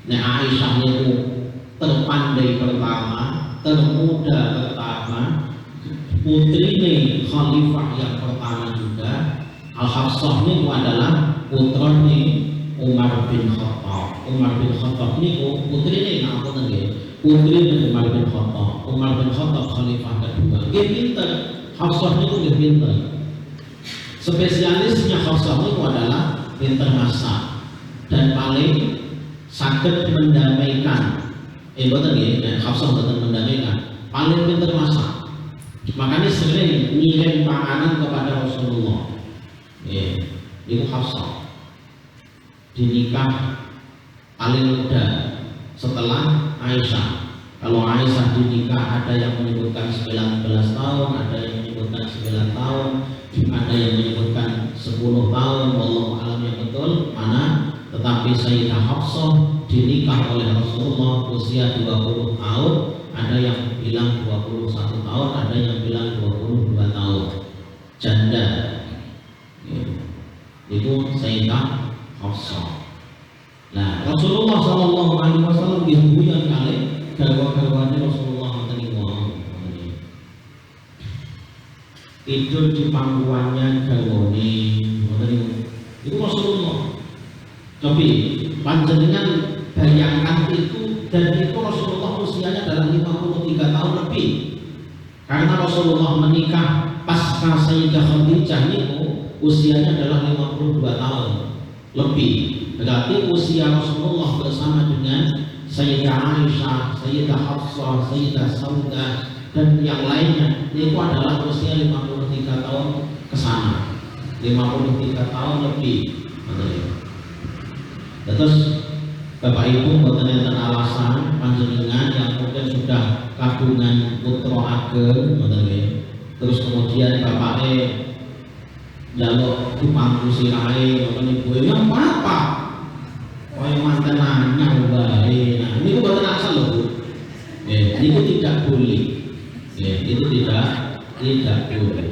Nek Aisyah niku terpandai pertama, termuda pertama, putrine khalifah yang pertama juga. Al-Hafsah niku adalah putrane Umar bin Khattab. Umar bin Khattab niku putrine ngapunten nggih. Putrine Umar bin Khattab. Umar bin Khattab khalifah kedua. Nggih pinter. Hafsah niku nggih pinter. Spesialisnya Hafsah niku adalah pinter masak dan paling saged mendamaikan. Mboten nggih, Hafsah mboten mendamaikan. Paling pinter masak. Makanya sering ngirim panganan kepada Rasulullah. Itu Hafsah. Dinikah paling muda setelah Aisyah. Kalau Aisyah dinikah ada yang menyebutkan 19 tahun, ada yang menyebutkan 9 tahun, ada yang menyebutkan 10 tahun. Wallahu a'lam yang betul mana. Tetapi Sayyidah Hafsah dinikah oleh Rasulullah usia 20 tahun, ada yang bilang 21 tahun, ada yang bilang 22 tahun. Janda. Itu Sayyidah Hafsah. Nah, Rasulullah sallallahu alaihi wasallam dihujan kali garwa-garwane Rasulullah tidur di pangkuannya garwane itu Rasulullah. Tapi panjenengan bayangkan itu, dan itu Rasulullah usianya dalam 53 tahun lebih. Karena Rasulullah menikah pasca Sayyidah Khadijah itu usianya adalah 52 tahun lebih. Berarti usia Rasulullah bersama dengan Sayyidah Aisyah, Sayyidah Hafsah, Sayyidah Saudah dan yang lainnya itu adalah usia 53 tahun ke sana. 53 tahun lebih. Terus Bapak Ibu mboten enten alasan panjenengan yang mungkin sudah kagungan putra ageng ngoten nggih. Terus kemudian bapake njaluk dipangku sirahe ngoten ibu yang apa? Kaya manten anyar wae. Nah, niku mboten asal lho, Bu. Niku tidak boleh. Itu tidak boleh.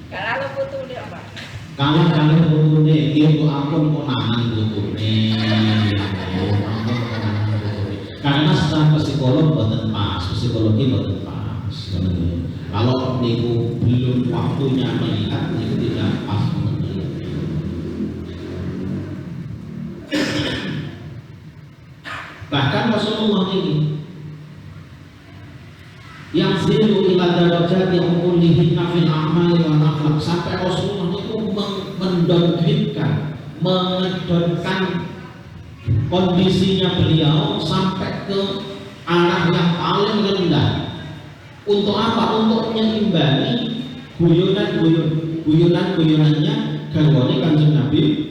Kalau putune apa? Kalau putune itu ampun konangan putune. Karena secara psikolog mboten pas, psikologi mboten pas. Kalau niku belum waktunya melihat niku tidak pas. Bahkan Rasulullah ini yang zilu ila darajat yang ulihinna fil a'mali wa akhlaq, sampai Rasulullah itu mendongkritkan, mengedonkan kondisinya beliau sampai ke arah yang paling rendah. Untuk apa? Untuk menyeimbangi guyonannya garwane Kanjeng Nabi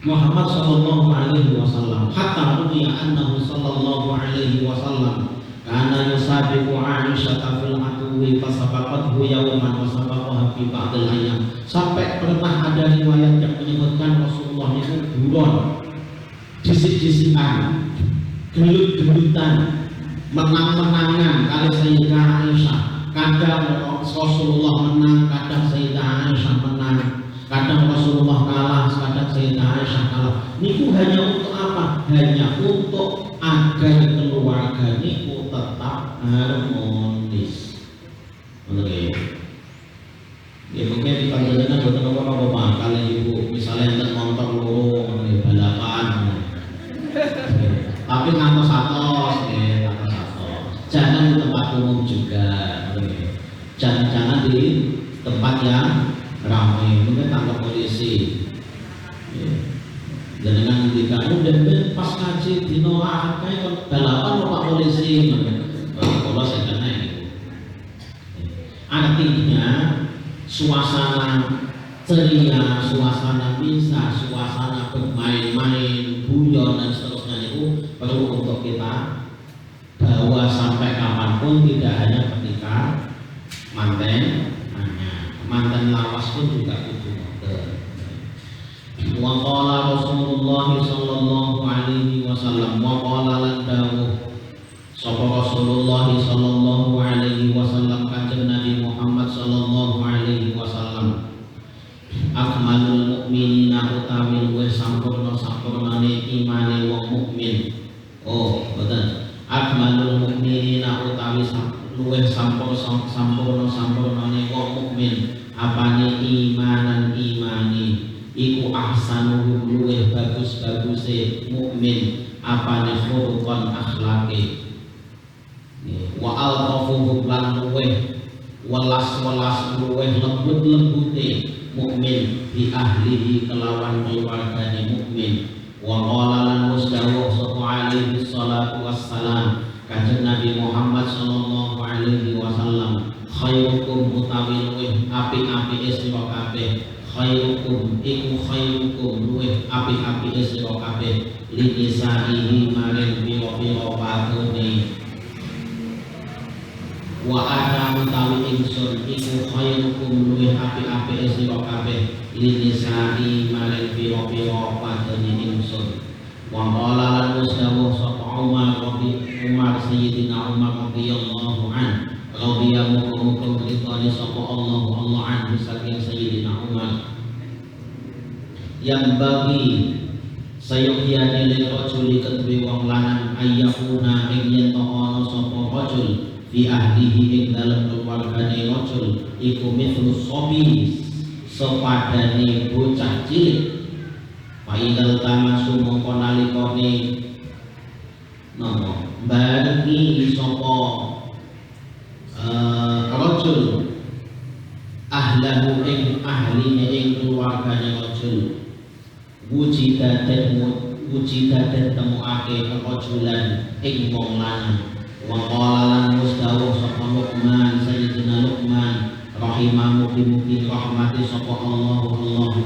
Muhammad sallallahu alaihi wasallam. Hatta ruwiya annahu sallallahu alaihi wasallam kana yusabiqu Aisyah fil atwi fasabaqathu yawman wa sabaqaha fi ba'dil ayyam. Sampai pernah ada riwayat yang menyebutkan Rasulullah itu buron, disik-disikan, gelut-gelutan, menang-menangan kali Sayyidah Aisyah. Kadang Rasulullah menang, kadang Sayyidah Aisyah menang. Kadang Rasulullah kalah, kadang Sayyidah Aisyah kalah. Niku hanya untuk apa? Hanya untuk agar keluarga niku tetap harmonis. Oke. Ya mungkin di panjenengan boten apa-apa kali ibu misalnya enten motor loro balapan. Tapi ngantos-atos, jangan di tempat umum juga. Jangan di tempat yang ramai, mungkin tangkap polisi. Dan dengan dikatakan dan pas ngaji dino akeh kon balapan Pak polisi. Kalau saya kena itu. Artinya suasana ceria, suasana bisa, suasana bermain-main, guyon dan seterusnya itu perlu untuk kita bawa sampai kapanpun, tidak hanya ketika manten lawas pun juga kudu ngoten. Wa qala Rasulullah sallallahu alaihi wasallam, wa qala lan dawuh sapa Rasulullah sallallahu alaihi wasallam kanjeng Nabi Muhammad sallallahu alaihi wasallam, akmalul mukminina utawi luwih sampurna mukmin. Oh, betul. Akmalul mukminina utawi luweh sampurnane wong mukmin apane imanan imani iku ahsanuhum luweh bagus-baguse mukmin apane khuluqan akhlake wa altafuhum lan luweh welas luweh lembut-lembute mukmin bi ahlihi kelawan keluargane mukmin wa qala lan musdawuh sapa alaihi salatu wassalam kanjeng Nabi Muhammad sallallahu alaihi wasallam khairukum utawi luweh apik-apike sira kabeh khairukum iku khairukum luweh apik-apike sira kabeh linisaihi maring pira-pira wadone wa ana utawi ingsun iku khairukum luweh apik-apike sira kabeh linisai maring pira-pira wadone ingsun wa qala lan musdawuh sapa Umar Sayyidina Umar radhiyallahu an radhiyallahu ridhani sapa Allah anhu saking Sayyidina Umar yang bagi sayyidiyani lil rajuli kedue wong lanang ayyakuna ing yen to ana sapa rajul fi ahlihi ing dalem keluargane rajul iku mithlu sobi sepadane bocah cilik Faidal tamasu mongko nalikane napa bagi sapa rajul ahlahu ing ahline ing keluargane rajul wujida den temuake rajulan ing wong lanang wa qala lan musdawuh sapa Luqman Sayyidina Luqman rahimahu bimugi rahmati sapa Allah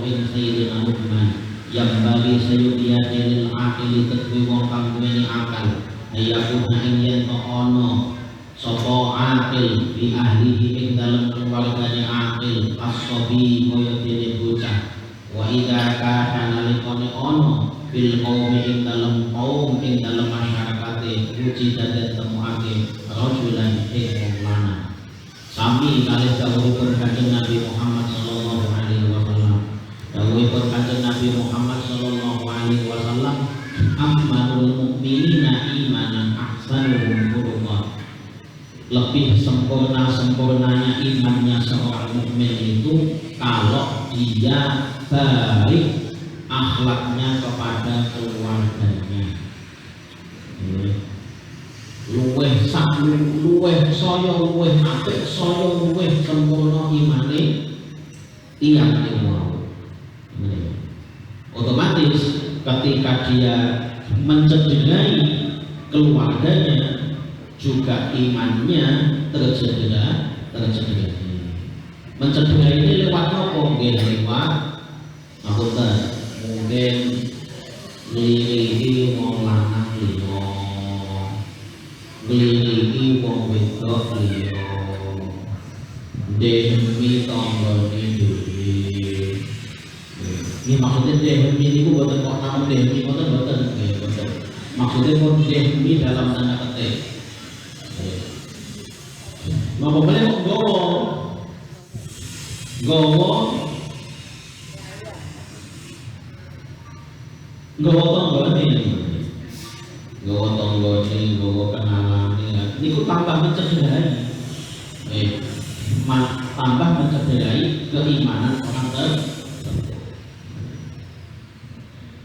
ing Sayyidina Luqman yang bagi sayudiati lil aqili kedue wong kang duweni akal ayakuna ing yen to ana sapa aqil bi ahlihi ing dalem keluargane aqil as-sabi kaya dene bocah wa idza kana nalikane ana bil qaumi ing dalem kaum ing dalem masyarakate uji dan temuake rajulan ing wong lanang sami kalih dawuhipun kanjeng Nabi Muhammad sallallahu alaihi wasallam dawuhipun kanjeng Nabi Muhammad sallallahu alaihi wasallam ammanul mu'minina imanan ahsanuhum khuluqan lebih sempurnanya imannya seorang mukmin itu kalau dia baik akhlaknya kepada keluarganya luweh saya luweh apik saya luweh sempurna imane tiyang niku otomatis ketika dia mencederai keluarganya juga imannya tercederai. Mencederai ini lewat apa? Mungkin lewat mungkin nglirihi wong lanang liya, nglirihi wong wedok liya, demi tanggane dhewe. Ini maksudnya demi ini bukan kok nama demi, bukan. Maksudnya pun demi dalam tanda petik. Mau boleh gowo tonggo ini, gowo kenalan ini ku tambah mencederai, tambah mencederai keimanan orang tersebut.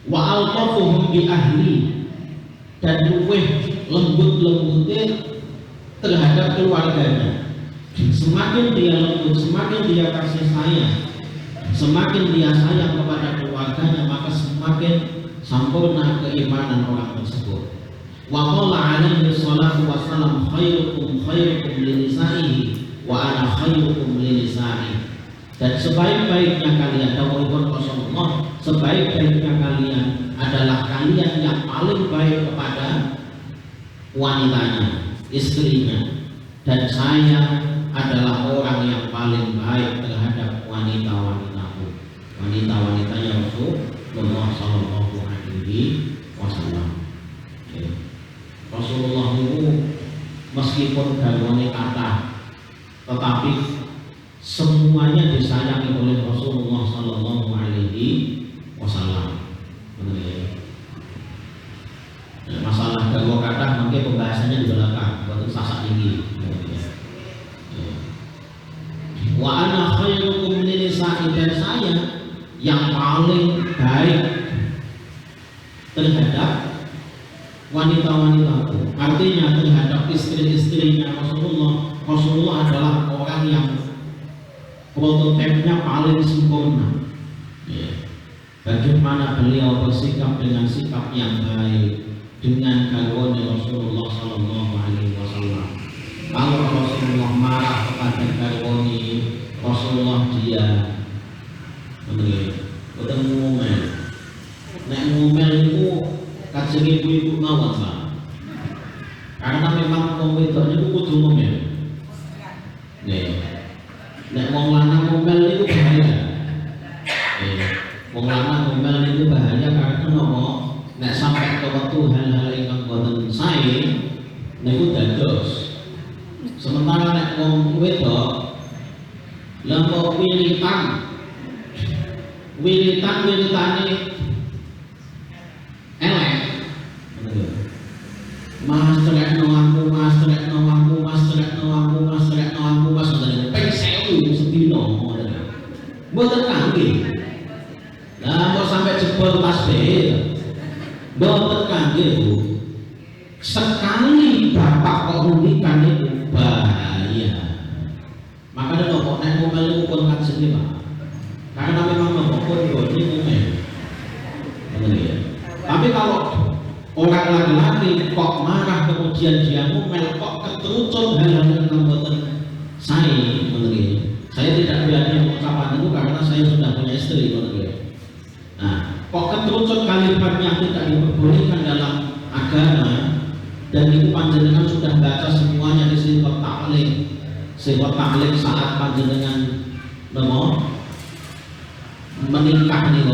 Wa altafuhum bi ahli dan luweh lembut-lembutnya terhadap keluarganya. Semakin dia lembut, semakin dia kasih sayang, semakin dia sayang kepada keluarganya, maka semakin sempurna keimanan orang tersebut. Wa qala alaihi salatu wassalam khairukum linisaihi wa ana khairukum linisaihi. Dan sebaik-baiknya kalian, dawuhipun Rasulullah, sebaik-baiknya kalian adalah kalian yang paling baik kepada wanitanya, istrinya, dan saya adalah orang yang paling baik terhadap wanita-wanitaku, wanita-wanitanya Rasulullah sallallahu alaihi wasallam. Rasulullah itu meskipun garwane kata, tetapi semuanya disayangi oleh Rasulullah sallallahu alaihi wasallam. bahwa kata mungkin pembahasannya di belakang buat sasak tinggi. Wa ana khairukum linisa'i, dan saya yang paling baik terhadap wanita-wanitaku, artinya terhadap istri-istrinya Rasulullah. Rasulullah adalah orang yang prototipnya paling sempurna. Bagaimana beliau bersikap dengan sikap yang baik dengan garwane Rasulullah Sallallahu Alaihi Wasallam. Kalau Rasulullah marah kepada garwane Rasulullah, dia betul ngomel. Nek ngomel itu kajeng ibu-ibu mawon, Pak. Karena memang wong wedok niku kudu ngomel. Nek wong lanang ngomel itu bahaya. Wong lanang ngomel itu bahaya karena nopo? Nek sampai ke waktu hal-hal yang boten sae niku dados. Sementara nek wong wedok lempo wilitane elek. Mas terekno aku, mas terekno aku, mas terekno aku, mas terekno aku, mas ping 1000 sedina. Mboten kangge. Lah kok sampai jebol tasbih. Mboten kangge, Bu. Sekali bapak kok ngendikan itu bahaya. Makanya kok nek ngomel niku pun kajeng, Pak. Karena memang pun ini ngomel. Tapi kalau orang laki-laki kok marah kemudian dia ngomel, kok keterucut hal-hal yang mboten saya, saya tidak berani mengucapkan itu karena saya sudah punya istri, nah, kok keterucut kalimat yang tidak diperbolehkan dalam agama, dan itu panjenengan sudah baca semuanya di sifat taklim saat panjenengan menikah nih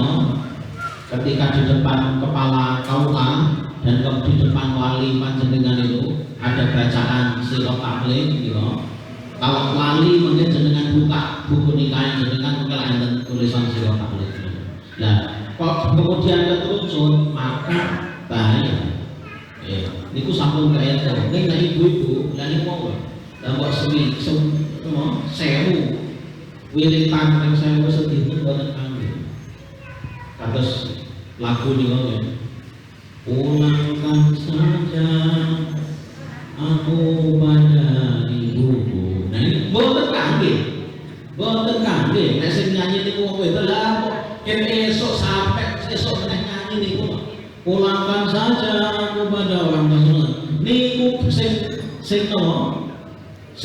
ketika di depan kepala kaula dan di depan wali panjenengan itu ada bacaan sirah taklim gitu. Kalau wali mungkin jenengan buka buku nikah jenengan mungkin ada tulisan sirah taklim. Nah, kok kemudian keterucut maka bahaya. Niku sampun kaya to. Nek ibu-ibu lan niku lah kok sewu wilitan yang sewu sedih boten kangge. Kados lagu niku pulangkan saja aku pada ibuku. Nah ini boten kangge. Nek sing nyanyi niku wong wedok lah kok esuk sampai esuk meneh nyanyi niku. Pulangkan saja aku pada orang tua. Niku sing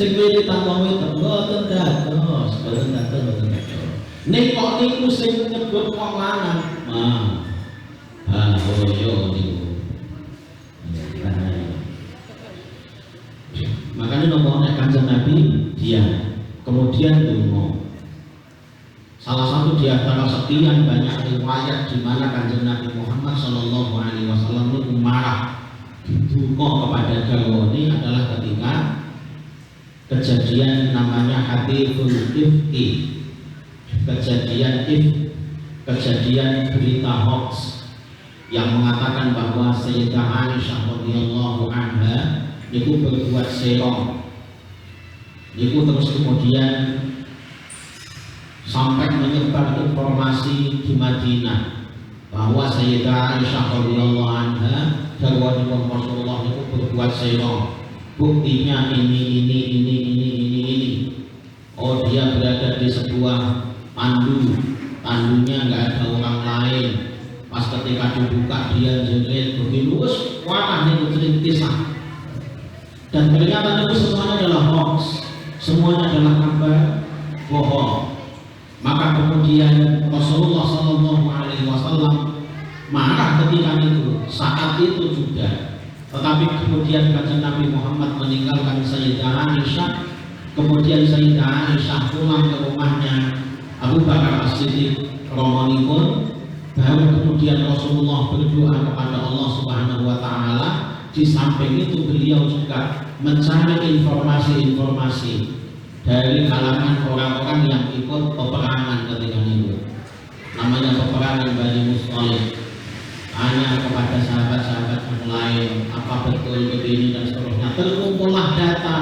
wilitan wong wedok boten dados. Nek kok niku sing nyebut wong lanang. Boyo niku. Makanya nopo nek Kanjeng Nabi dia kemudian donga. Salah satu di antara sekian banyak riwayat di mana Kanjeng Nabi Muhammad Sallallahu Alaihi Wasallam itu marah duka kepada garwane adalah ketika kejadian namanya hadithul ifki, kejadian berita hoax yang mengatakan bahwa Sayyidah Aisyah radhiyallahu anha niku berbuat serong. Niku terus kemudian sampai menyebar informasi di Madinah bahwa Sayyidah Aisyah radhiyallahu anha garwanipun Rasulullah niku berbuat serong. Buktinya ini. Oh, dia berada di sebuah pandunya nggak ada orang lain. Pas ketika dibuka dia jerit begitu, wah ini kisah. Dan ternyata itu semuanya adalah hoax, semuanya adalah kabar bohong. Maka kemudian Rasulullah Sallallahu Alaihi Wasallam marah ketika itu, saat itu juga. Tetapi kemudian Kanjeng Nabi Muhammad meninggalkan Sayyidah Aisyah. Kemudian Sayyidah Aisyah pulang ke rumahnya Abu Bakar As-Siddiq romonipun. Baru kemudian Rasulullah berdoa kepada Allah Subhanahu wa Ta'ala. Di samping itu beliau juga mencari informasi-informasi dari kalangan orang-orang yang ikut peperangan ketika itu. Namanya peperangan Bani Musthalib. hanya kepada sahabat-sahabat yang lain, apa betul begini dan seterusnya. Terkumpullah data,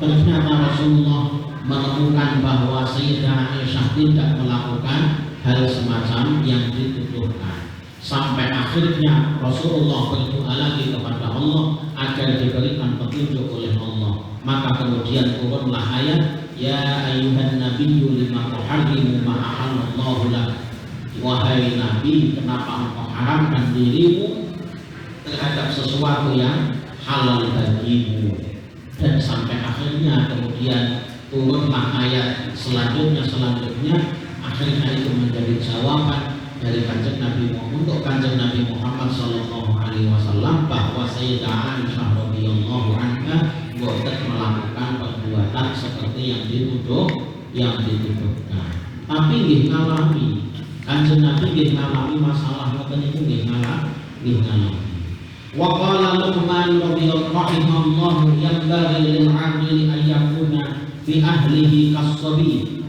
ternyata Rasulullah menemukan bahwa Sayyidah Aisyah tidak melakukan hal semacam yang dituduhkan. Sampai akhirnya Rasulullah berdoa lagi kepada Allah agar diberikan petunjuk oleh Allah. Maka kemudian turunlah ayat, ya ayyuhan nabiyyu lima tuharrimu ma ahallallahu lak. Wahai Nabi, kenapa engkau haramkan dirimu terhadap sesuatu yang halal bagimu? Dan sampai akhirnya kemudian turunlah ayat selanjutnya, akhirnya itu menjadi jawaban dari kanjeng Nabi untuk kanjeng Nabi Muhammad Sallallahu Alaihi Wasallam bahwa Sayyidah Aisyah radhiyallahu anha boten melakukan perbuatan seperti yang dituduhkan. Tapi nggih ngalami kanjeng Nabi nggih ngalami masalah ngoten niku nggih ngalami. Wa qala Luqman radhiyallahu yanbaghi lil 'abdi an yakuna fi ahlihi kas-sabi.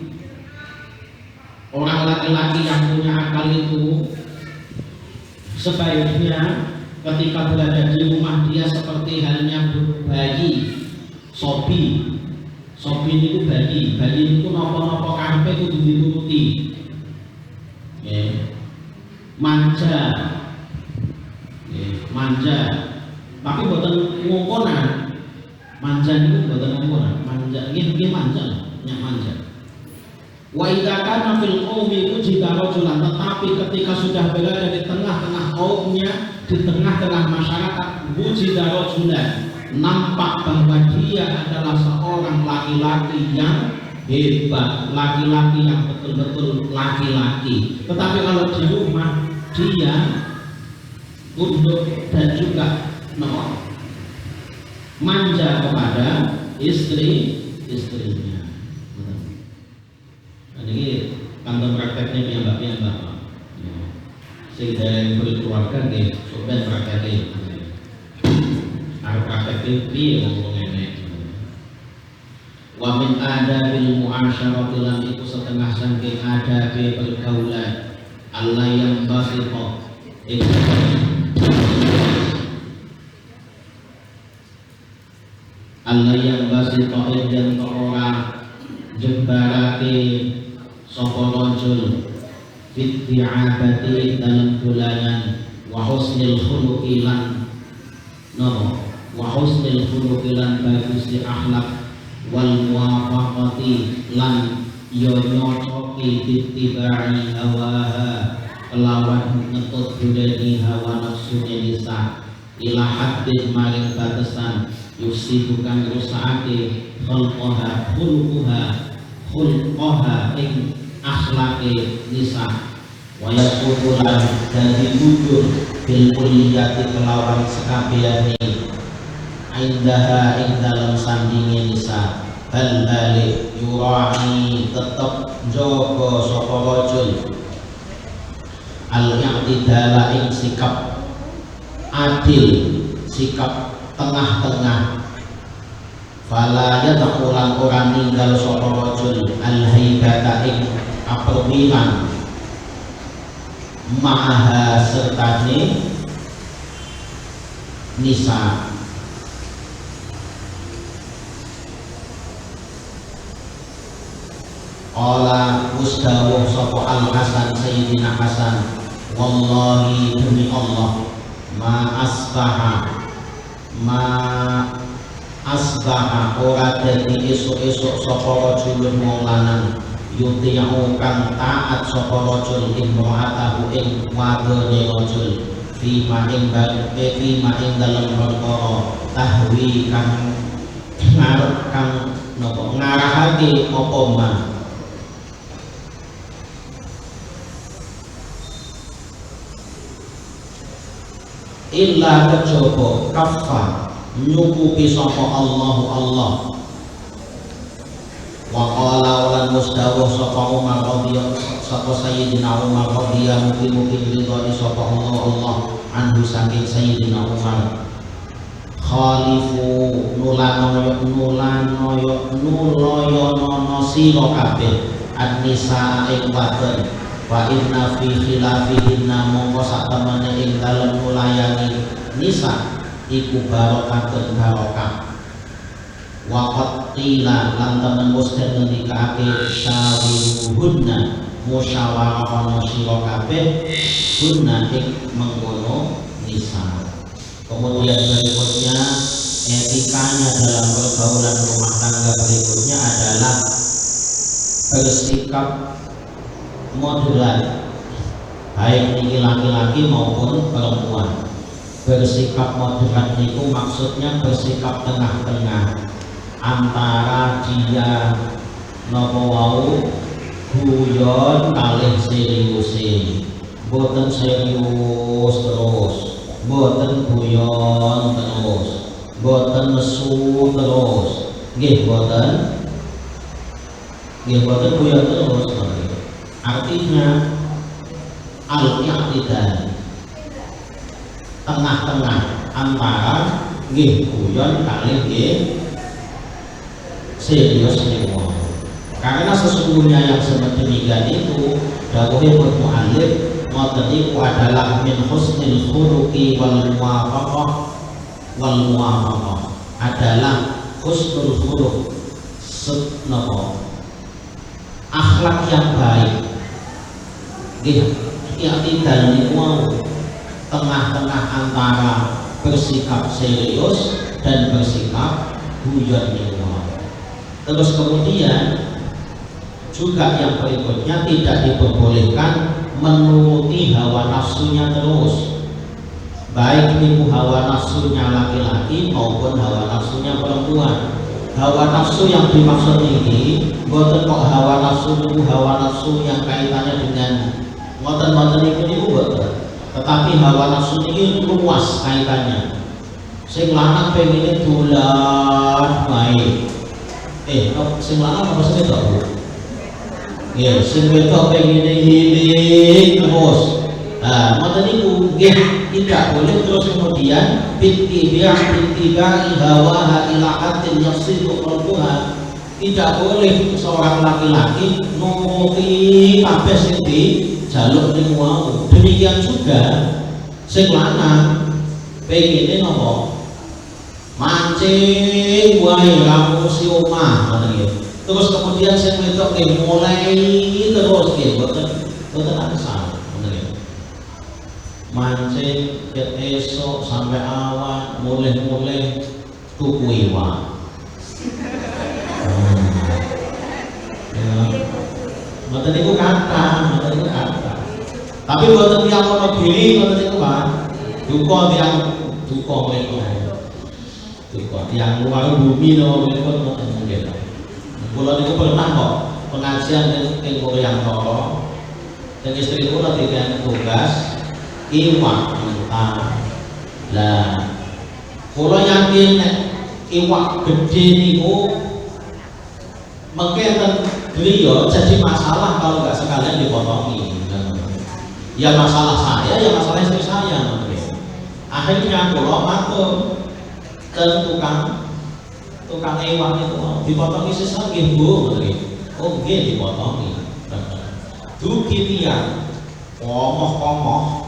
Orang laki-laki yang punya akal itu sebaiknya ketika berada di rumah dia seperti halnya bayi. Sobi itu bayi itu nopo-nopo karepe kudu dituruti. Manja, tapi boten ngongkonan. Manja itu boten ngongkonan. Manja manja. Wa idza kana fil qaumi ujida rajulan, tetapi ketika sudah berada di tengah-tengah kaumnya, di tengah-tengah masyarakat, ujida rajulan, nampak bahwa dia adalah seorang laki-laki yang hebat, laki-laki yang betul-betul laki-laki. Tetapi kalau di rumah dia tunduk dan juga manja kepada istrinya. Ini kantor prakteknya piyambak-piyambak. Sing dari berkeluarga nggih sampeyan prakteke. Arep praktek piye wong ngene. Wa min adabil muasyarati lan iku setengah saking adabe pergaulan Allah yang basita. Allah yang basita dan orang jembarake sapa rajul fit di'abati dalam dolanan wa husnil khuluqi lan bagus di akhlak wal muwafaqati lan yo nyocoki ditibari hawaha kelawan ngetut budani hawa nafsunya nisa ila haddin maring batasan yusibukan rusake khulqaha ing akhlake nisa wa yaqulan dadi gugur bil kulliyati kelawan sekabehane indaha ing dalam sandinge nisa hal balik yura'i tetep jaga sapa rajul al-i'tidala ing sikap adil, sikap tengah-tengah. Fala yadkhulan orang ninggal sapa rajul al-haibata ing aperwilan ma'aha sertane nisa. Qala ustawuh sapa al-Hasan Sayyidina Hasan wallahi demi Allah ma asbaha ora dadi esuk-esuk sapa rajulun wong lanang yuti'u kang taat sapa rajul imra'atahu ing wadone rajul fima ing dalem perkara tahwi kang ngarahake apa ma illa kejaba kaffa nyukupi sapa Allah wa qala lan mustawah sapa Umar radhiyallahu sapa Sayyidina Umar radhiyallahu mugi-mugi ridho sapa Allah anhu saking Sayyidina Umar khalifu nulanoyo sira kabeh an-nisa ing wadon Wa inna fi khilafihinna mongko sak temene ing dalem nulayani nisa iku barokatun barokah. Wa qatila lan temen wis ngendikake syawiruhunna musyawarah sira kabeh guna ing mengkono nisa. Kemudian berikutnya etikanya dalam pergaulan rumah tangga berikutnya adalah bersikap moderat, baik ini laki-laki maupun perempuan. Bersikap moderat itu maksudnya bersikap tengah-tengah antara dia nopo wau guyon kalih seriusin, boten serius terus, boten guyon terus, boten nesu terus, nggih boten guyon terus. Artinya al-i'tidal, tengah-tengah antara nggih guyon kalih nggih serius niku. Karena sesungguhnya yang sedemikian itu dawuhipun mu'allif ngoten iku adalah min husnil khuluqi wal muwafaqah adalah husnul khuluq, akhlak yang baik. I'tidal niku tengah-tengah antara bersikap serius dan bersikap guyon niku. Terus kemudian juga yang berikutnya tidak diperbolehkan menuruti hawa nafsunya terus, baik itu hawa nafsunya laki-laki maupun hawa nafsunya perempuan. Hawa nafsu yang dimaksud ini boten kok hawa nafsu itu hawa nafsu yang kaitannya dengan ngoten-ngoten itu boten, tetapi hawa nafsu ini luas kaitannya. Sing lanang pengen dolan wae, sing lanang apa sing wedok? Ya, sing wedok pengen hiling terus. Nah, ngoten niku nggih tidak boleh terus kemudian bittiba'i hawa ila haddin yafsidu qalbuha. Tidak boleh seorang laki-laki nuruti kabeh sing dijaluk niku wau. Demikian juga sing lanang pengine napa? Mancing wae langsung si omah ngoten nggih. Terus kemudian sing wedok nggih mulai terus nggih boten asal. Mancing ket esok sampai awan mulai tuku iwak. Mboten niku kata. Tapi mboten tiyang ono diri mboten niku Pak. Duka mereka. Duka tiyang luar bumi no mereka mboten mungkin. Kula niku pernah kok pengajian ing Koryantara. Dan istri kula dikene tugas iwak mentah. Lah kula yakin nek iwak gede niku mengketen beliau jadi masalah kalau nggak sekalian dipotongi. Ya masalah saya, ya masalah istri saya. Akhirnya kula matur ke tukang iwak itu dipotongi sisa nggih Bu. Oh nggih dipotongi. Dugi tiyang komoh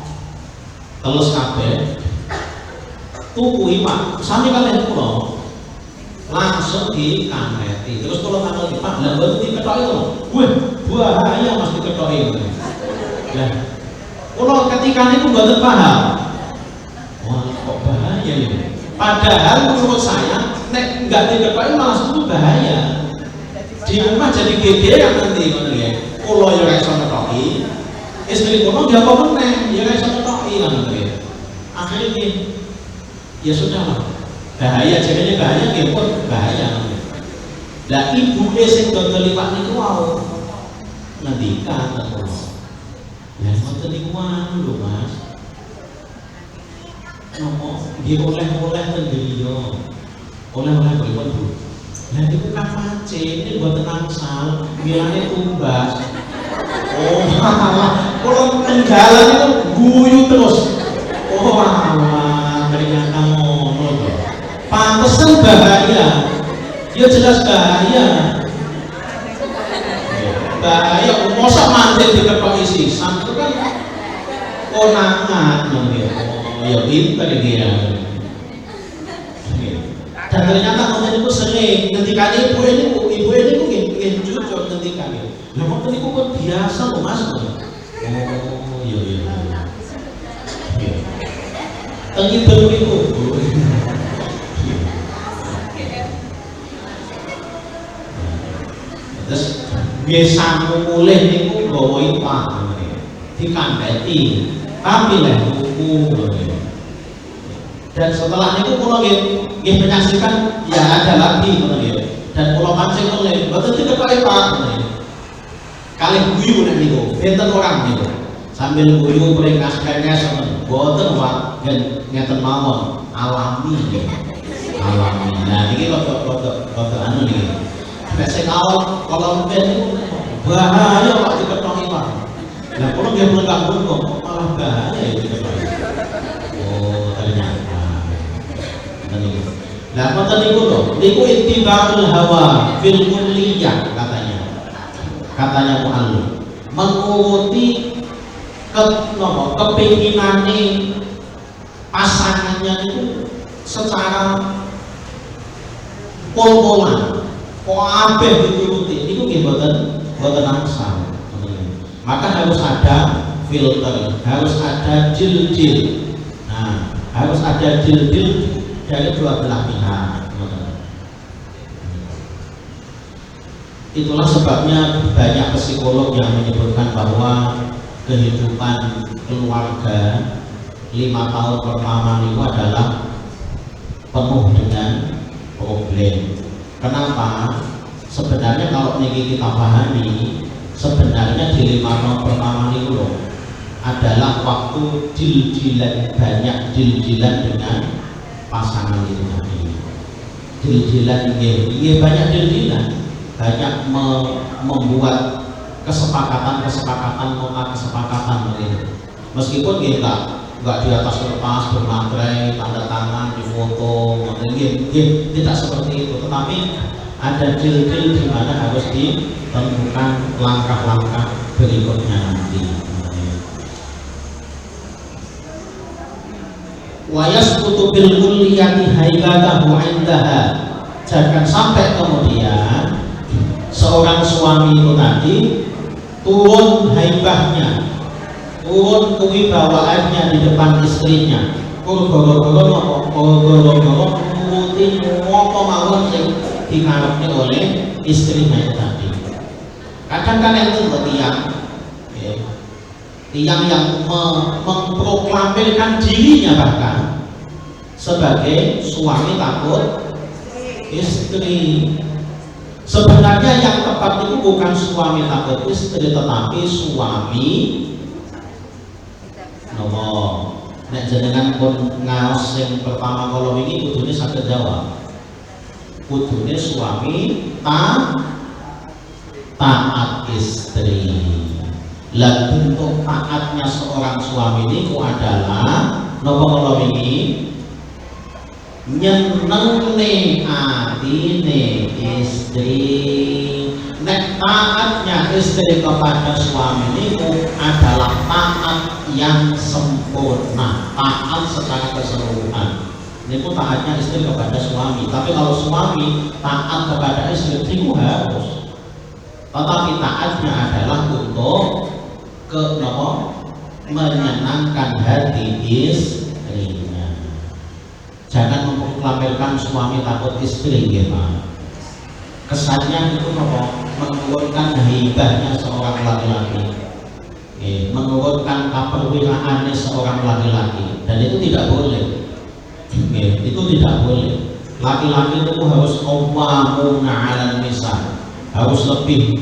telus kabeh tuku iwak sami kalih kula langsung dikameti. Terus kula takoni Pak, lha mboten diketoki to? Wah, bahaya Mas diketoki. Lah kula ketika niku mboten paham. Wah, kok bahaya ya? Padahal menurut saya nek enggak diketoki malah itu bahaya. Di rumah jadi gegeran nanti ngono ya. Kula ya ora iso ngetoki. Istri kula dia apa meneh, ya ora iso ngetoki ngono ya. Akhirnya ya sudahlah, bahaya, jadinya bahaya nggih pun bahaya. Lah ibuke sing dodol iwak niku wau ngendikan kula. Ya ngoten niku lho Mas. Nopo nggih oleh-oleh ten griya. Oleh-oleh pripun Bu? Lah niku kan mancing, ini mboten angsal, milane tumbas. Oh, kula tenggalan itu guyu terus. Oh alah, ternyata ngono to. Pantesan bahaya. Ya jelas bahaya. bahaya mosok mantil diketok sisan itu kan konangan ya. Oh ya pinter dia. Dan ternyata konten itu sering ketika ibu ini mungkin jujur ketika ini. Nah konten itu kan biasa loh mas. Oh iya. Tengi baru itu. Terus biasa mulai niku gawa ipah dikandhati tapi leh buku. Dan setelah itu kula nggih menyaksikan ya ada lagi ngoten nggih. Dan kula pancing oleh mboten diketok Pak. Kali guyu nek niku, benten orang niku. Sambil guyu pringkas-pringkas ngoten. Mboten Pak, ngeten mawon, alami. Alami. Nah iki rada anu niki. Nek sing awal kalau ben bahaya Pak diketok Pak. Lah kula nggih mlengkap kok malah bahaya ya diketok. Oh, ternyata. Nah, konten niku ittiba'ul hawa fil kulliyah katanya mu'allim, menguruti kepinginane pasangannya itu secara pol-polan kabeh dituruti niku nggih boten angsal. Maka harus ada filter, harus ada jil-jil. Nah, harus ada jil-jil dari dua belah pihak. Itulah sebabnya banyak psikolog yang menyebutkan bahwa kehidupan keluarga 5 tahun pertama itu adalah penuh dengan problem. Kenapa? Sebenarnya kalau ini kita pahami, sebenarnya di 5 tahun pertama itu loh adalah waktu jil-jilan, banyak jil-jilan dengan pasangan itu tadi. Jil-jilan ini banyak jil-jilan, banyak membuat kesepakatan begitu. Meskipun kita nggak di atas kertas bermaterai, tanda tangan, di foto, tidak seperti itu. Tetapi ada jil-jil di mana harus ditentukan langkah-langkah berikutnya nanti. Wa yasqutu bil kulliyati haibatahu indaha. Jangan sampai kemudian seorang suami itu tadi turun haibahnya, turun kewibawaannya di depan istrinya. Goro-goro nuruti apa mawon sing dikarepne oleh istrinya itu tadi. Kadang kan itu tiang yang memproklamirkan dirinya bahkan sebagai suami takut istri. Sebenarnya yang tepat itu bukan suami takut istri, tetapi suami nopo. Nek jenengan pun ngaos yang pertama kalau ini kudune saged jawab. Kudune suami taat istri. Lah bentuk taatnya seorang suami ini adalah nopo kalau ini nyenengne atine istri. Nek taatnya istri kepada suami ini adalah taat yang sempurna, taat secara keseluruhan. Ini taatnya istri kepada suami. Tapi kalau suami taat kepada istri itu harus. Tetapi taatnya adalah untuk menyenangkan hati istrinya. Jangan memproklamirkan suami takut istri, gimana? Kesannya itu menurunkan haibahnya seorang laki-laki, menurunkan keperwilaannya seorang laki-laki, dan itu tidak boleh. Itu tidak boleh. Laki-laki itu harus qawwamuna 'alan nisa, harus lebih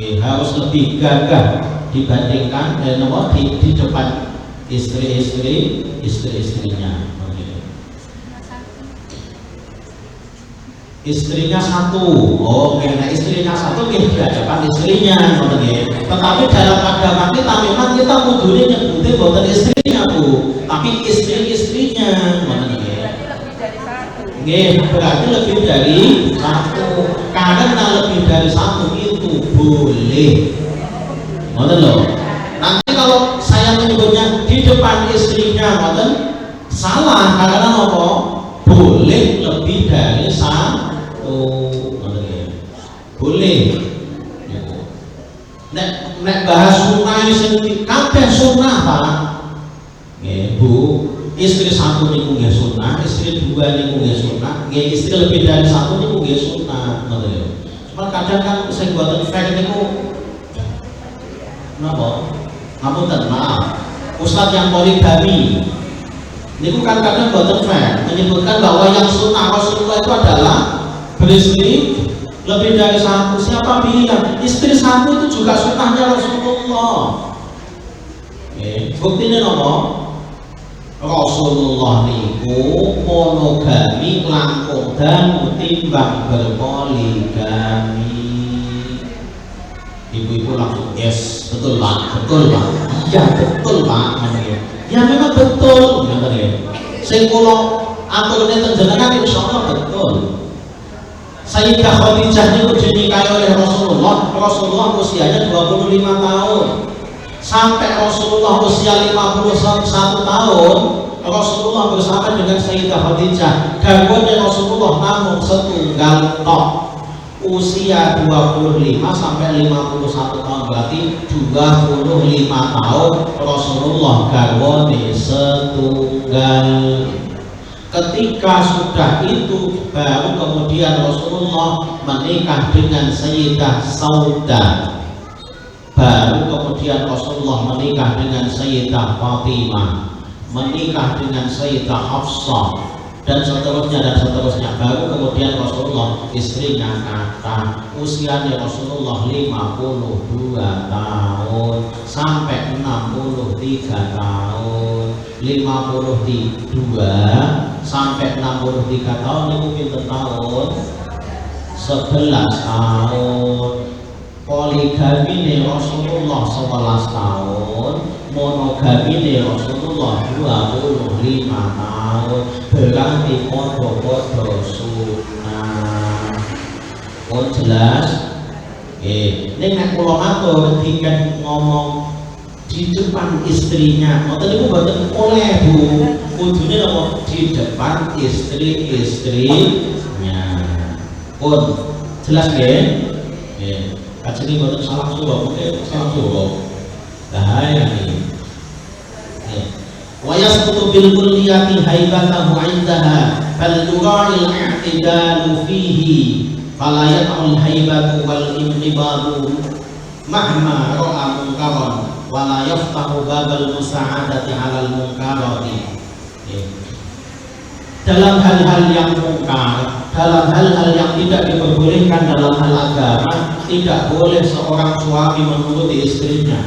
harus lebih gagah dibandingkan di depan istrinya. Istrinya satu, nah istrinya satu di depan istrinya, tetapi dalam agama kita memang kita kudunya nyebutin bukan istrinya tuh, tapi istrinya, berarti lebih dari satu. karena lebih dari satu itu boleh. Ngoten loh. Nanti kalau saya menyebutnya di depan istrinya, ngoten salah karena apa? Boleh lebih dari satu. Ngoten ya. Boleh. Nek bahas sunah sing kabeh sunah, Pak. Nggih, Bu. Istri satu niku nggih sunah, istri dua niku nggih sunah, nggih istri lebih dari satu niku nggih sunah, ngoten ya. Cuma kadang kan sing boten fair niku napa? Ngapunten, maaf. Ustadz yang poligami niku kan kadang boten fair menyebutkan bahwa yang sunnah Rasulullah itu adalah beristri lebih dari satu. Siapa bilang istri satu itu juga sunnahnya Rasulullah? Buktinya napa? Rasulullah niku monogami langkung dan timbang berpoligami. Ibu-ibu langsung yes, betul Pak, betul Pak, iya betul Pak, ya memang betul, sing kula aturne teng jenengan insyaallah betul. Sayyidah Khadijah niku dinikahi oleh Rasulullah, Rasulullah usianya 25 tahun. Sampai Rasulullah usia 51 tahun, Rasulullah bersama dengan Sayyidah Khadijah. Garwane Rasulullah namun setunggal tok. Usia 25 sampai 51 tahun, berarti 25 tahun Rasulullah garwane setunggal. Ketika sudah itu baru kemudian Rasulullah menikah dengan Sayyidah Saudah. Baru kemudian Rasulullah menikah dengan Sayyidah Fatimah, menikah dengan Sayyidah Hafsah, dan seterusnya. Baru kemudian Rasulullah istrinya kata usianya Rasulullah 52 tahun sampai 63 tahun. 52 sampai 63 tahun itu pinten tahun? 11 tahun. Poligami nih Rasulullah 11 tahun, monogami nih Rasulullah 25 tahun, berarti podo-podo sunnah. Oh jelas? Ini nek kula matur ketika ngomong di depan istrinya, ngoten niku mboten oleh Bu, kudune apa di depan istri-istrinya. Pun jelas nggih? Nggih. Kajeni mboten salah suruh, mungkin salah suruh. Bahaya ini. Wa yasqutu bil kulliyati haibatahu 'indaha fal yura'il i'tidalu fihi fala yaqul haibatu wal inqibadu mahma ra'a munkaran wa la yaftahu babal musa'adati 'alal munkarati. Dalam hal-hal yang mungkar, dalam hal-hal yang tidak diperbolehkan dalam hal agama, tidak boleh seorang suami menuruti istrinya.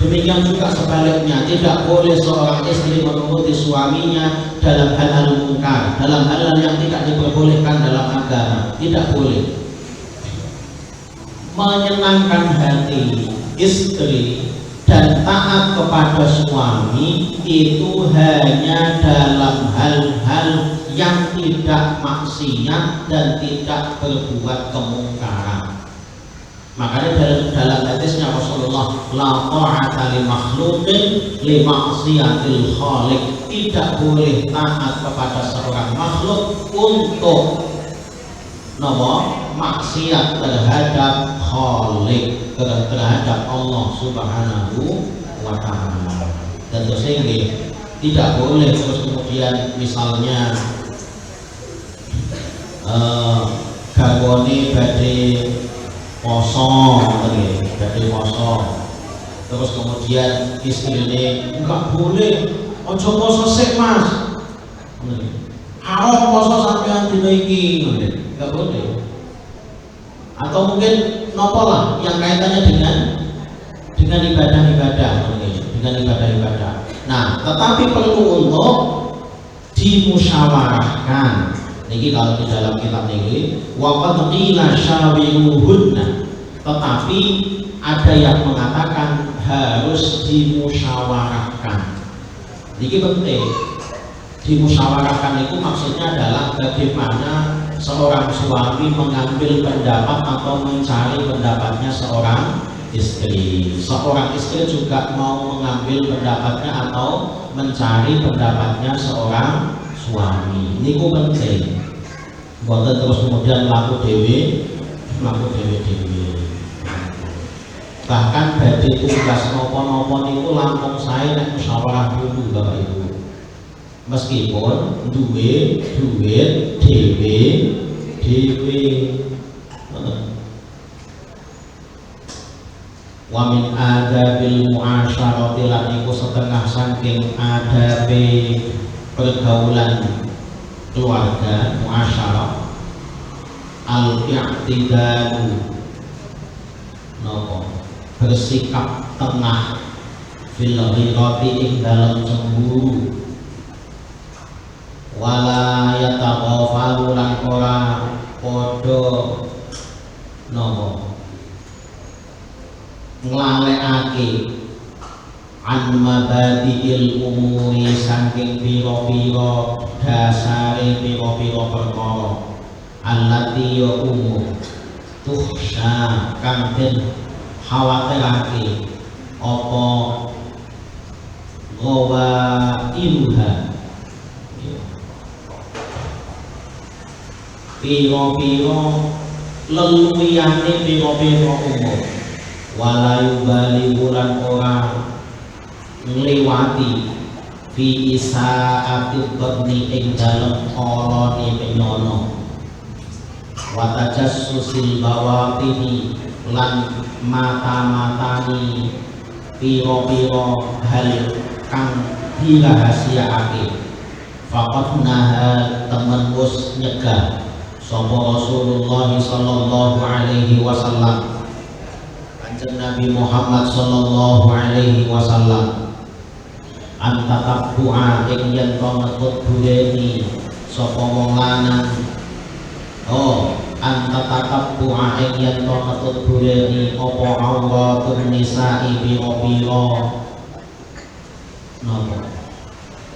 Demikian juga sebaliknya, tidak boleh seorang istri menuruti suaminya dalam hal-hal mungkar, dalam hal-hal yang tidak diperbolehkan dalam agama, tidak boleh. Menyenangkan hati istri dan taat kepada suami itu hanya dalam hal-hal yang tidak maksiat dan tidak berbuat kemungkaran. Makanya dalam hadisnya Rasulullah, la ta'ata li makhluqin li maksiatil khaliq, tidak boleh taat kepada seorang makhluk untuk maksiat terhadap khaliq, terhadap Allah Subhanahu wa ta'ala. Tentu saja tidak boleh terus kemudian misalnya garwane badhe poso, terus kemudian istrine enggak boleh, ojo poso sik Mas, harus poso sampean dina iki, enggak boleh. Atau mungkin nopo lah yang kaitannya dengan ibadah-ibadah, dengan ibadah-ibadah. Nah, tetapi perlu untuk dimusyawarahkan. Niki kalau di dalam kitab niki waqad qila syawiruhunna, tetapi ada yang mengatakan harus dimusyawarahkan. Niki penting. Dimusyawarahkan itu maksudnya adalah bagaimana seorang suami mengambil pendapat atau mencari pendapatnya seorang istri. Seorang istri juga mau mengambil pendapatnya atau mencari pendapatnya seorang suami. Ini penting. Bukan terus kemudian laku dewe. Bahkan badhe tugas nopo-nopo niku langsung saya nek musyawarah dulu Bapak Ibu. Meskipun duwe duit dewe. Wa min adabil muasyarati lan iku setengah saking adabe pergaulan keluarga muasyarah al-i'tidalu nopo bersikap tengah fil ghirati ing dalam cemburu wala yataghafalu lan ora padha nopo nglalekake an mabadiil umuri saking pira-pira dasare pira-pira perkara allati ya umur tuhsya kang den khawatirake apa gawa ilha pira-pira leluyane pira-pira umur walayu bali bulan orang ngliwati fi isa'ati dhanni ing dalem olone penyono wa tajassusil bawatini lan mata-matani piro-piro hal kang dirahasiaake faqad naha temen wis nyegah sapa Rasulullah sallallahu alaihi wasallam kanjeng Nabi Muhammad sallallahu alaihi wasallam antatabbu'a ing yen to ngetut bureni sapa wong lanang antatabbu'a ing yen to ngetut bureni apa auratun nisa'i biro-biro napa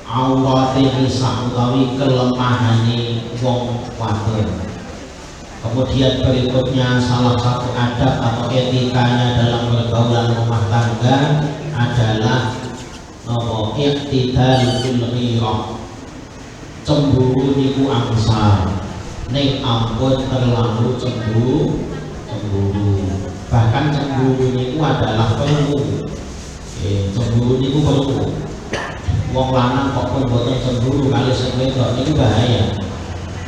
aurate nisa utawi kelemahane wong wadon. Kemudian berikutnya salah satu adab atau etikanya dalam pergaulan rumah tangga adalah iktidal fil ghirah. Cemburu niku angsal, ning ampun terlalu cemburu. Bahkan cemburu niku adalah perlu. Cemburu niku perlu. Wong lanang kok pun boten cemburu kali sing wedok niku bahaya.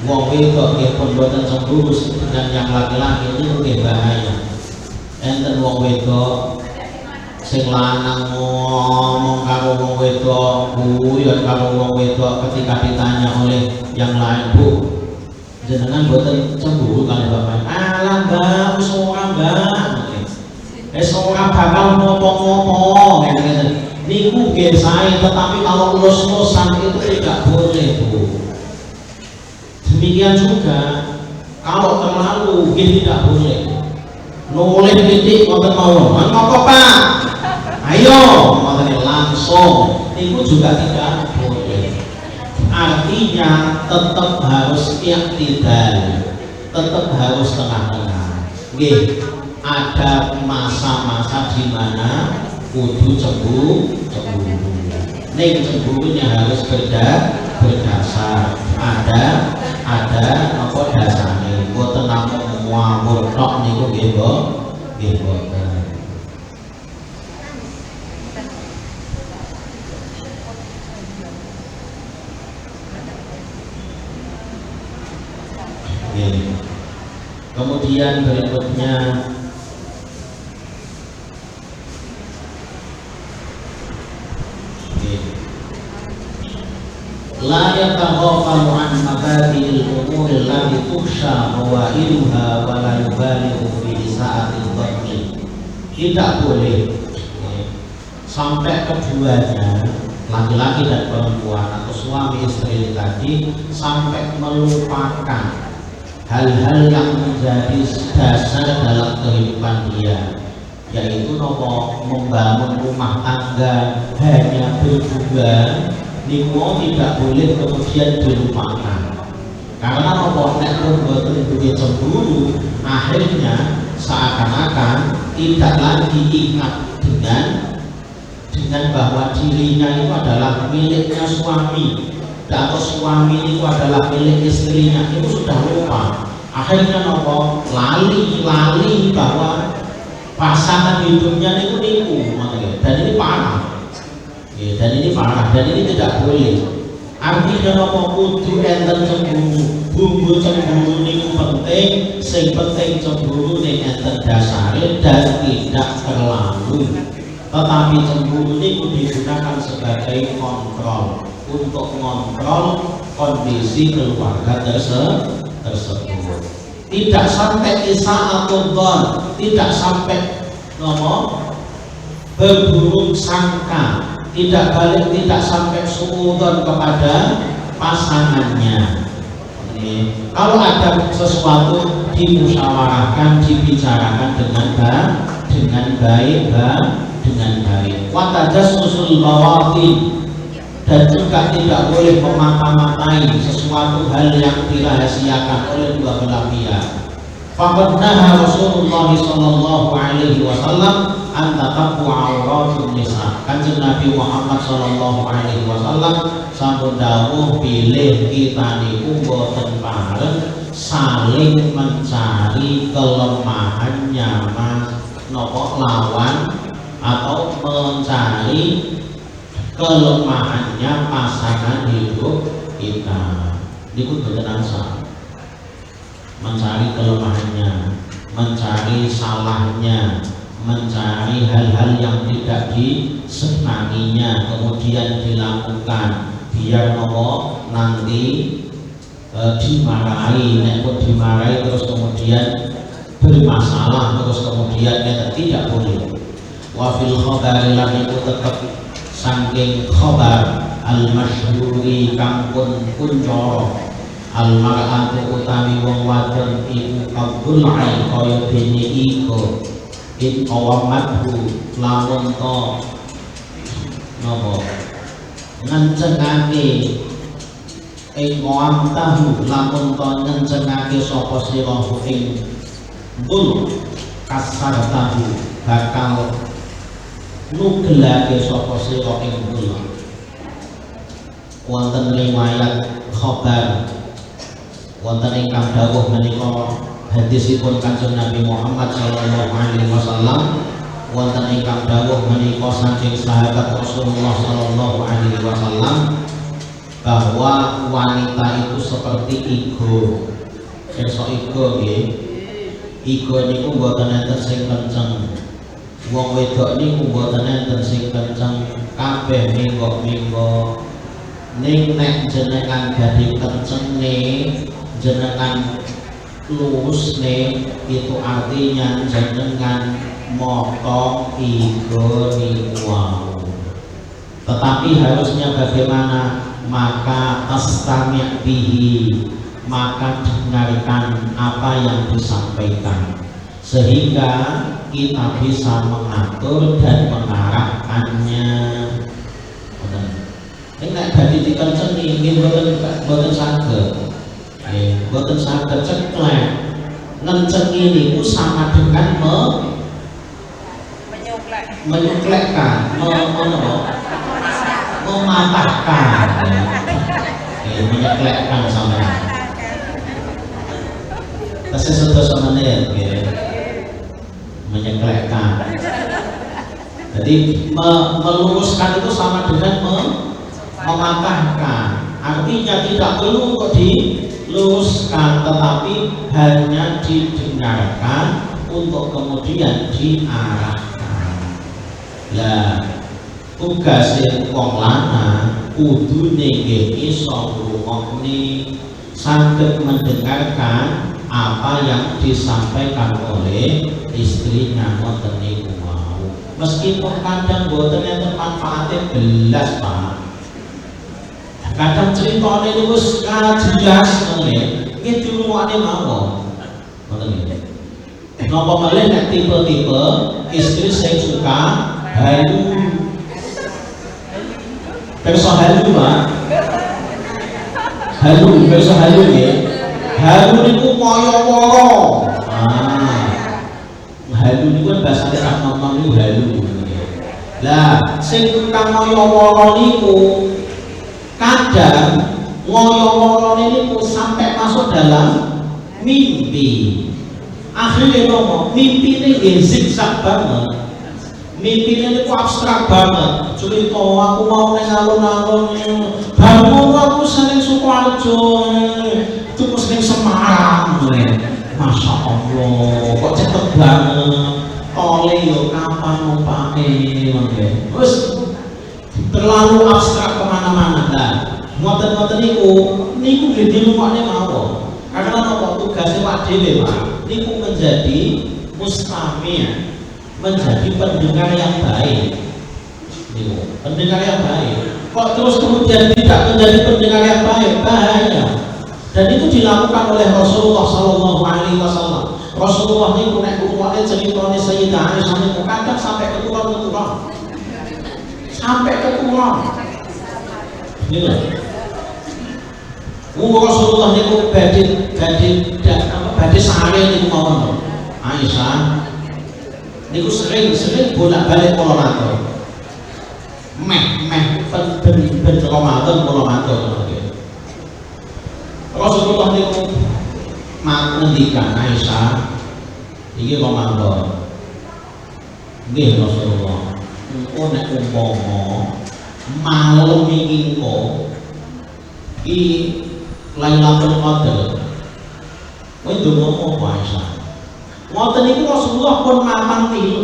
Wong wedok nggih pun boten cemburu dengan yang laki-laki niku nggih bahaya. Enten wong wedok sing lanang ngomong karo wong wedok, guyon karo wong wedok ketika ditanya oleh yang lain, "Bu, jenengan boten cemburu kali bapak?" "Alah, Mbak, wis ora, Mbak." Wis ora bakal ngopo-ngopo ngene-ngene. Niku nggih sae, tetapi kalau ulus-ulusan itu tidak boleh, Bu. Demikian juga kalau terlalu tidak boleh. Noleh titik wonten mawon. Apa Pak? Ayo, wonten langsung. Itu juga tidak boleh. Artinya tetap harus iktidal. Tetap harus tengah-tengah. Nggih, ada masa-masa di mana kudu cemburu. Ning cemburunya harus berdasar. Ada apa dasarnya, boten namung ngawur tok niku nggih boten. Kemudian berikutnya la yataghafalu an mabadi'il umuri allati tukhsha mawailuha wa la yubalighu fi sa'atil dhanni. Tidak boleh sampai keduanya, laki-laki dan perempuan atau suami istri tadi, sampai melupakan hal-hal yang menjadi dasar dalam kehidupan dia, yaitu membangun rumah tangga hanya berdua. Niku tidak boleh kemudian dilupakan. Karena apa nek pun boten duwe cemburu, akhirnya seakan-akan tidak lagi ingat dengan bahwa dirinya itu adalah miliknya suami atau suami itu adalah milik istrinya, itu sudah lupa. Akhirnya nopo lali bahwa pasangan hidupnya itu niku, dan ini parah. Ya, dan ini parah, dan ini tidak boleh. Artinya nopo kudu enten cemburu, bumbu cemburu niku penting, sing penting cemburu ning enten dasare dan tidak terlalu. Tetapi cemburu niku digunakan sebagai kontrol untuk mengontrol kondisi keluarga tersebut. Tidak sampai isa'atul dzan, tidak sampai nopo berburuk sangka, tidak sampai suudzon kepada pasangannya. Kalau ada sesuatu dimusyawarahkan, dibicarakan dengan baik. Wa tajassusul bawatin, dan juga tidak boleh memata-matai sesuatu hal yang dirahasiakan oleh dua belah pihak. Faqad naha Rasulullah sallallahu alaihi wasallam an tatabbu auratun nisa. Kanjeng Nabi Muhammad sallallahu alaihi wasallam sampun dawuh bilih kita niku boten pareng saling mencari kelemahannya lawan atau mencari kelemahannya pasangan hidup kita. Niku boten ansah. Mencari kelemahannya, mencari salahnya, mencari hal-hal yang tidak disenanginya, kemudian dilakukan biar nopo nanti dimarahi, nek dimarahi terus kemudian bermasalah, terus kemudian kita tidak boleh. Wa fil khabari lan iku tetep saking khabar al-masyhuri kang pun kuncara al-mar'atu utawi wong wadon iku qabul ai kaya dene iku in awamathu lamun to napa ngencengake awam tahu lamun to ngencengake sapa sira ing bul kasar tahu bakal nugelake sapa sira ing bul. Wonten riwayat khabar wonten ingkang dawuh menika hadisipun Kanjeng Nabi Muhammad sallallahu alaihi wasallam, wonten ingkang dawuh menika saking sahabat Rasulullah sallallahu alaihi wasallam bahwa wanita itu seperti igo. Esok igo nggih. Igo niku mboten enten sing kenceng. Wong wedok niku mboten enten sing kenceng, kabeh minggo-minggo. Ning nek jenengan badhe kencenge jenengan lurus nih, itu artinya jenengan motong igo niku. Tetapi harusnya bagaimana? Maka astami' bihi, maka dengarkan apa yang disampaikan sehingga kita bisa mengatur dan mengarahkannya. Ini nek badhe dikencengi nggih mboten saged. Boten saged ceklek. Ngencengi niku sama dengan menyuklekkan, mematahkan. Menyeklekkan sama. Kasih sedos menit, menyeklekkan. Jadi meluruskan itu sama dengan mematahkan. Artinya tidak perlu untuk diluruskan, tetapi hanya didengarkan untuk kemudian diarahkan. Lah tugas wong lanang kudune nggih iso ngrungokne, saged mendengarkan apa yang disampaikan oleh istrinya ngoten niku mau. Meskipun kadang boten enten manfaate belas, Pak. Kadang ceritane niku wis jelas ngene, iki dirungokne mawon. Ngoten nggih. Napa malih nek tipe-tipe istri sing suka halu. Perso halu, Pak. Halu, perso halu nggih. Halu niku kaya wara. Halu niku kan bahasa Arab nom-nom niku halu. Lah, sing tukang kaya wara niku kadang ngoyo-ngoyo niku sampai masuk dalam mimpi. Akhirnya ngomong mimpi ini nggih zigzag banget. Mimpi ini ku abstrak banget. Cerita aku mau ning alun-alun, bangun aku seneng Sukoharjo, terus ning Semarang. Masya Allah, kok cepet banget. Oleh yo kapan numpake mangke. Terus terlalu abstrak kemana-mana. Nah, ngoten-ngoten niku nggih dilumokne mawon. Karena napa tugasnya Pak dhewe, Pak. Niku menjadi mustami', menjadi pendengar yang baik. Niku, pendengar yang baik. Kok terus kemudian tidak menjadi pendengar yang baik, bahaya. Dan itu dilakukan oleh Rasulullah Sallallahu Alaihi Wasallam. Rasulullah niku nek ngrungokne ceritane Sayyidah Aisyah niku kadang sampai keturun-keturun. Sampai keturun. Niku. Rasulullah niku badhe sare niku mawon. Aisyah niku sering bolak-balik kula matur. Ben Ramadan kula matur. Rasulullah niku ngendikan Aisyah iki Ramadan. Nggih Rasulullah. Engko nek umpama malam iki engko iki Lailatul Qadar. Kowe ndonga apa Aisyah? Ngoten niku Rasulullah pun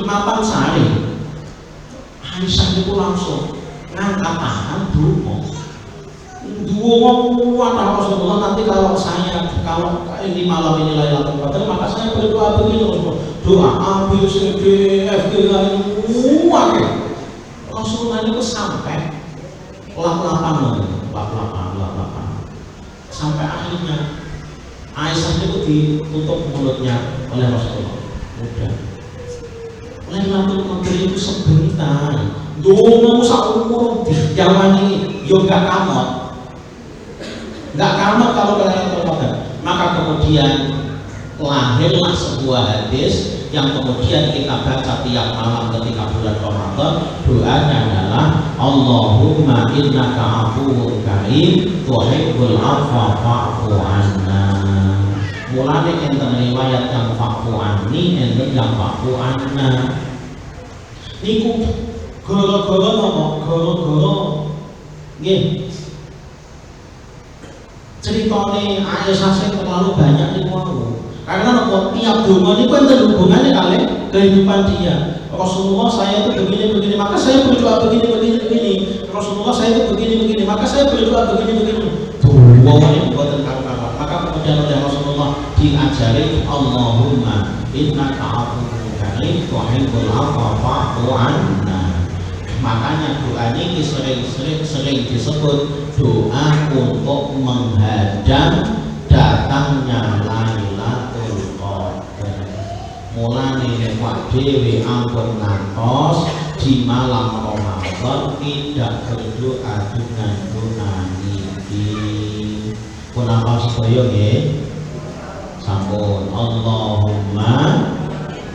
mapan sari. Aisyah niku langsung ngangkat tangan donga. Donga kuat Rasulullah, nanti kalau ini malam ini Lailatul Qadar maka saya berdoa begini, doa ambil CD, FD kuat. Rasulullah niku sampai lap-lapan. Sampai akhirnya Aisyah itu ditutup mulutnya oleh Rasulullah. Udah. Lailatul Qadar itu sebentar. Donga saumur dijawani yo gak kamot. Gak kamot kalau Lailatul Qadar. Maka kemudian lahirlah sebuah hadis yang kemudian kita baca tiap malam ketika bulan Ramadan. Doanya adalah Allahumma innaka afuwwun karim tuhibbul afwa fa'fu anna. Mulane enten riwayat yang fa'fu anni, enten yang fa'fu anna. Niku gara-gara napa? Gara-gara nggih ceritane Aisyah sing terlalu banyak niku wau. Karena nopo tiap donga niku enten hubungannya kali kehidupan dia. Rasulullah saya itu begini, maka saya berdoa begini. Rasulullah saya itu begini, maka saya berdoa begini. Tuh, ini buatan kawan-kawan. Maka kemudian oleh Rasulullah diajari Allahumma innaka afuwwun karim tuhibbul afwa fa'fu anna. Makanya doa ini sering disebut doa untuk menghadang datangnya Lailatul Qadar. Mulane Pak dhewe ampun ngantos di malam Ramadan tidak berdoa dengan doa niki. Pun apa sedaya nggih? Sampun Allahumma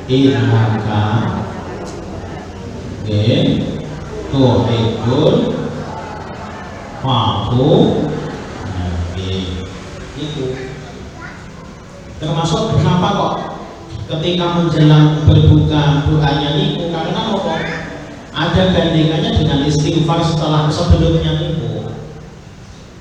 innaka nggih tuhibbul fa'fu itu. Termasuk kenapa kok ketika menjelang berbuka doanya niku, karena apa? Ada gandengannya dengan istighfar sebelumnya niku.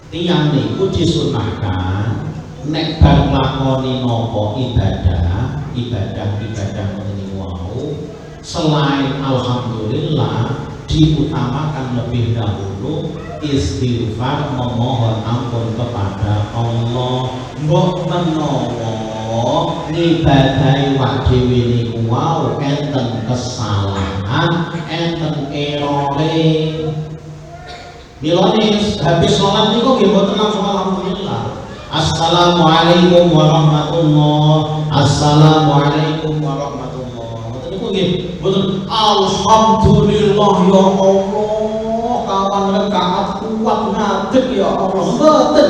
Tiyang niku disunahkan nek bar nglakoni napa ibadah ngene wau, selain alhamdulillah diutamakan lebih dahulu istighfar, memohon ampun kepada Allah. Mbok menawa ngibadahi wak dhewe niku wau enten kesalahan, enten erore. Milane habis sholat niku nggih mboten langsung alhamdulillah. Assalamualaikum warahmatullahi. Assalamualaikum warahmatullahi. Mboten niku nggih mboten alhamdulillah ya Allah kapan rakaat kuat ngadeg ya Allah, mboten.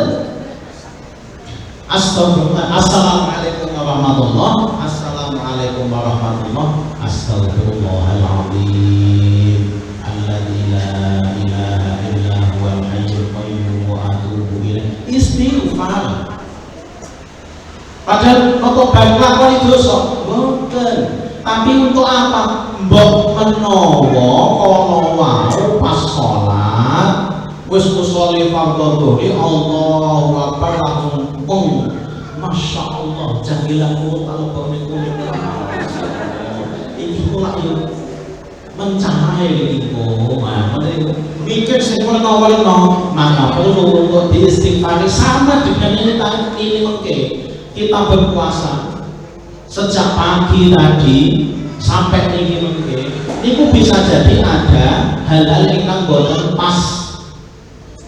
Astagfirullah. Assalamualaikum warahmatullah. Assalamualaikum warahmatullah. Astagfirullahaladzim. Alladzi la ilaha illa huwal hayyul qayyum wa atubu ilaih. Istighfar. Padahal otobat lakoni dosa. Mboten. Tapi untuk apa? Mbok menawa kala wau pas salat wis musolli fardhu dhuhri Allahu Akbar langsung pung. Masya Allah, jahilahu talbone kulit. Ini kula yo mencari iku, mikir sing menawa-menawa, maka perlu untuk diistighfari sama dengan ini mengke. Kita berpuasa sejak pagi tadi sampai ini mengke. Niku bisa jadi ada hal-hal yang boten pas.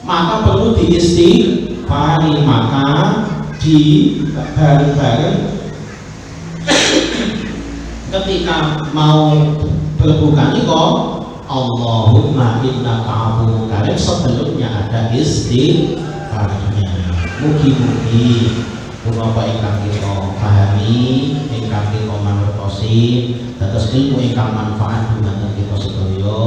Maka perlu diistighfari, maka di bareng-bareng ketika mau berbuka niko Allahumma innaka afuwwun karim, sebelumnya ada istighfarnya. Mugi-mugi punapa ingkang kita pahami, ingkang kita mangertosi, dados ilmu ingkang manfaat dumateng kita sedaya.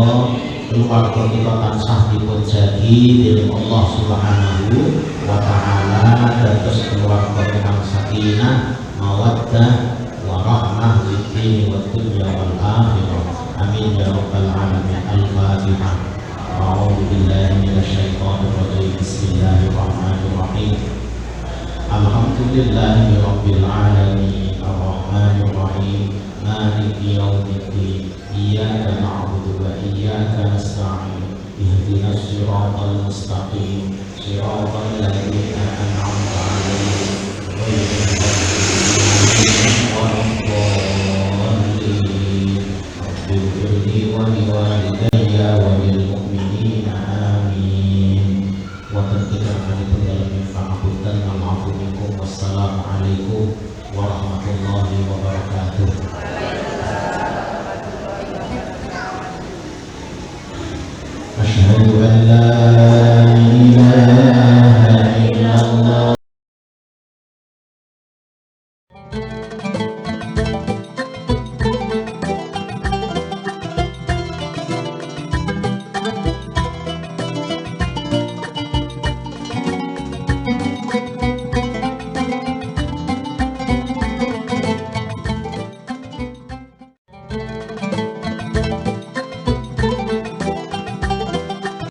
Keluarga kita tansah dipun jagi dening Allah Subhanahu wa taala, dados keluarga ingkang sakinah, mawaddah, warahmah fid wa dunya wal akhirah. Amin ya rabbal alamin. Al-Fatihah. A'udzu billahi minasy syaithanir rajim. Bismillahirrahmanirrahim. Alhamdulillahi rabbil alamin. Ar-Rahmanir Rahim. Maliki yaumiddin. Iyyaka na'budu wa iyyaka nasta'in. Ihdinas siratal mustaqim. Siratal ladzina an'amta 'alaihim ghairil maghdubi 'alaihim. Ighfirli wa liwalidayya wa lil mu'minina amin. Wa tadhkirani dalam fa'budan al-'afwu minkum. Wassalamualaikum warahmatullahi wabarakatuh. Asyhadu an la